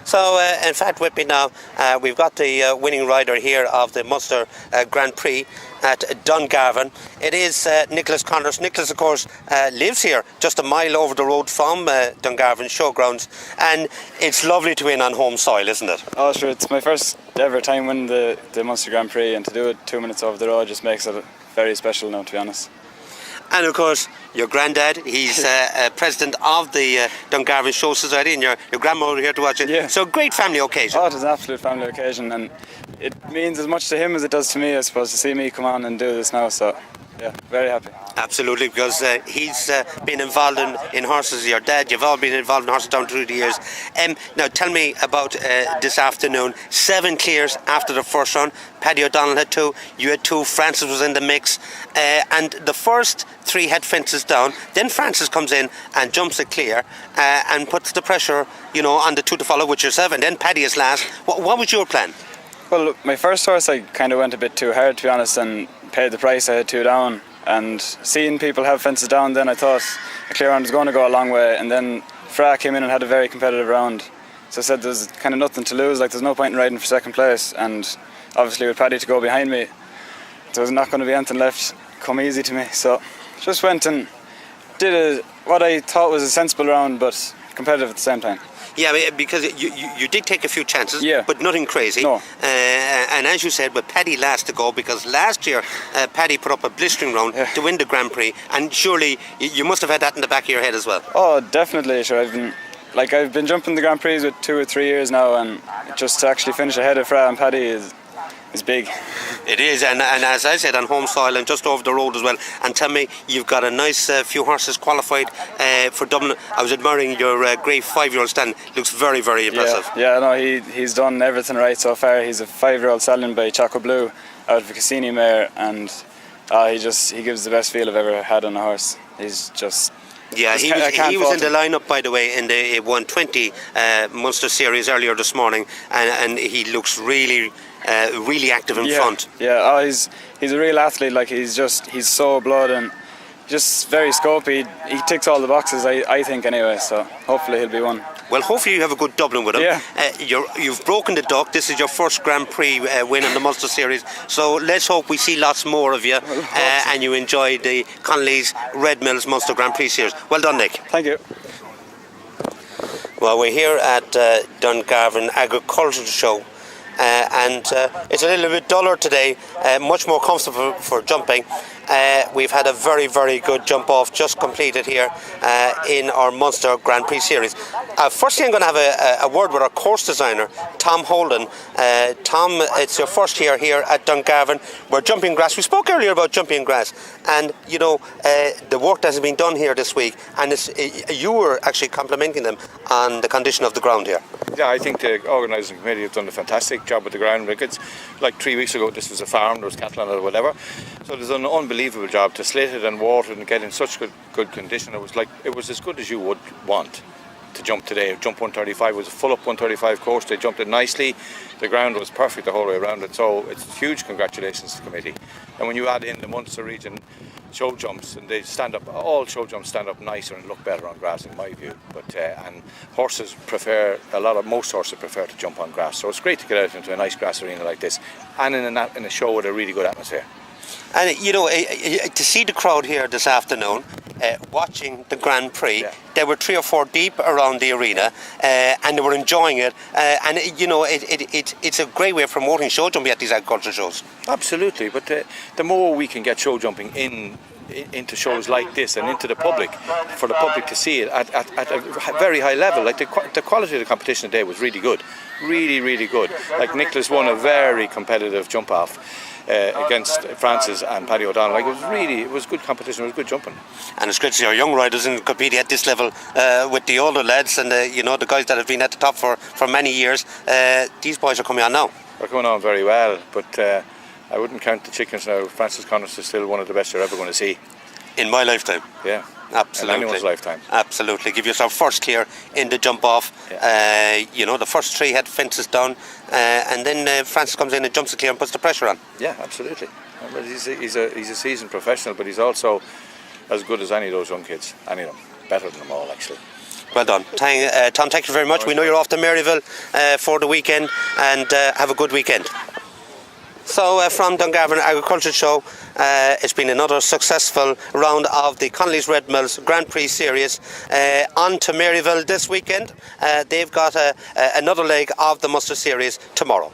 So, in fact, with me now, we've got the winning rider here of the Munster Grand Prix at Dungarvan. It is Nicholas Connors. Nicholas, of course, lives here just a mile over the road from Dungarvan Showgrounds, and it's lovely to win on home soil, isn't it? Oh, sure. It's my first ever time winning the Munster Grand Prix, and to do it 2 minutes over the road just makes it very special now, to be honest. And of course, your granddad, he's president of the Dungarvan Show Society, and your grandmother here to watch it. Yeah. So, great family occasion. Oh, it is an absolute family occasion, and it means as much to him as it does to me, I suppose, to see me come on and do this now. So, yeah, very happy. Absolutely, because he's been involved in horses. Your dad, you've all been involved in horses down through the years. Now, tell me about this afternoon. 7 clears after the first round. Paddy O'Donnell had 2, you had 2, Francis was in the mix, and the first 3 had fences down. Then Francis comes in and jumps a clear and puts the pressure, on the 2 to follow with yourself, and then Paddy is last. What was your plan? Well, my first horse, I kind of went a bit too hard, to be honest, and paid the price. I had 2 down, and seeing people have fences down, then I thought a clear round was going to go a long way, and then Fra came in and had a very competitive round. So I said there's kind of nothing to lose, like there's no point in riding for second place, and obviously with Paddy to go behind me, there was not going to be anything left come easy to me. So just went and did what I thought was a sensible round, but competitive at the same time. Yeah, because you did take a few chances, yeah, but nothing crazy. No. And as you said, with Paddy last to go, because last year Paddy put up a blistering round to win the Grand Prix, and surely you must have had that in the back of your head as well. Oh, definitely. Sure, I've been jumping the Grand Prix with 2 or 3 years now, and just to actually finish ahead of Fra and Paddy is big. It is, and as I said, on home soil and just over the road as well. And tell me, you've got a nice few horses qualified for Dublin. I was admiring your great 5-year-old stand. Looks very, very impressive. Yeah, no, he's done everything right so far. He's a 5-year-old stallion by Choco Blue out of a Cassini mare, and he gives the best feel I've ever had on a horse. He's just... Yeah, he was in the lineup, by the way, in the 120 Munster Series earlier this morning, and he looks really active in front. Yeah, he's a real athlete. Like he's so blood and just very scopy. He ticks all the boxes, I think, anyway. So hopefully he'll be one. Well, hopefully you have a good Dublin with him. Yeah. You've broken the duck. This is your first Grand Prix win in the Munster Series. So let's hope we see lots more of you and you enjoy the Connolly's Red Mills Munster Grand Prix Series. Well done, Nick. Thank you. Well, we're here at Dungarvan Agricultural Show. And it's a little bit duller today, much more comfortable for jumping. We've had a very, very good jump off just completed here in our Munster Grand Prix Series. Firstly, I'm going to have a word with our course designer, Tom Holden. Tom, it's your first year here at Dungarvan. We're jumping grass. We spoke earlier about jumping grass, and the work that has been done here this week, and you were actually complimenting them on the condition of the ground here. Yeah, I think the organising committee have done a fantastic job with the ground. It's like 3 weeks ago, this was a farm, there was cattle on it or whatever. So there's an unbelievable job to slate it and water it and get in such good condition. It was as good as you would want to jump today. Jump 135 was a full up 135 course. They jumped it nicely. The ground was perfect the whole way around it. So it's huge congratulations to the committee. And when you add in the Munster region show jumps, and they stand up, all show jumps stand up nicer and look better on grass in my view. But and horses most horses prefer to jump on grass. So it's great to get out into a nice grass arena like this, and in a show with a really good atmosphere. And to see the crowd here this afternoon watching the Grand Prix, there were 3 or 4 deep around the arena, and they were enjoying it. And it's a great way of promoting show jumping at these agricultural shows. Absolutely, but the more we can get show jumping into shows like this and into the public, for the public to see it at a very high level. Like the quality of the competition today was really good, really good. Like Nicholas won a very competitive jump off against Francis and Paddy O'Donnell. Like it was good competition. It was good jumping. And it's great to see our young riders competing at this level with the older lads and the guys that have been at the top for many years. These boys are coming on now. They're coming on very well, but I wouldn't count the chickens now. Francis Connors is still one of the best you're ever going to see. In my lifetime. Yeah. Absolutely. In anyone's lifetime. Absolutely. Give yourself first clear in the jump off. Yeah. The first 3 had fences down, and then Francis comes in and jumps the clear and puts the pressure on. Yeah, absolutely. He's a seasoned professional, but he's also as good as any of those young kids. Any of them. Better than them all, actually. Well done. Tom, thank you very much. We know you're off to Maryville for the weekend, and have a good weekend. So from Dungarvan Agricultural Show, it's been another successful round of the Connolly's Red Mills Grand Prix Series. On to Maryville this weekend. They've got another leg of the Munster Series tomorrow.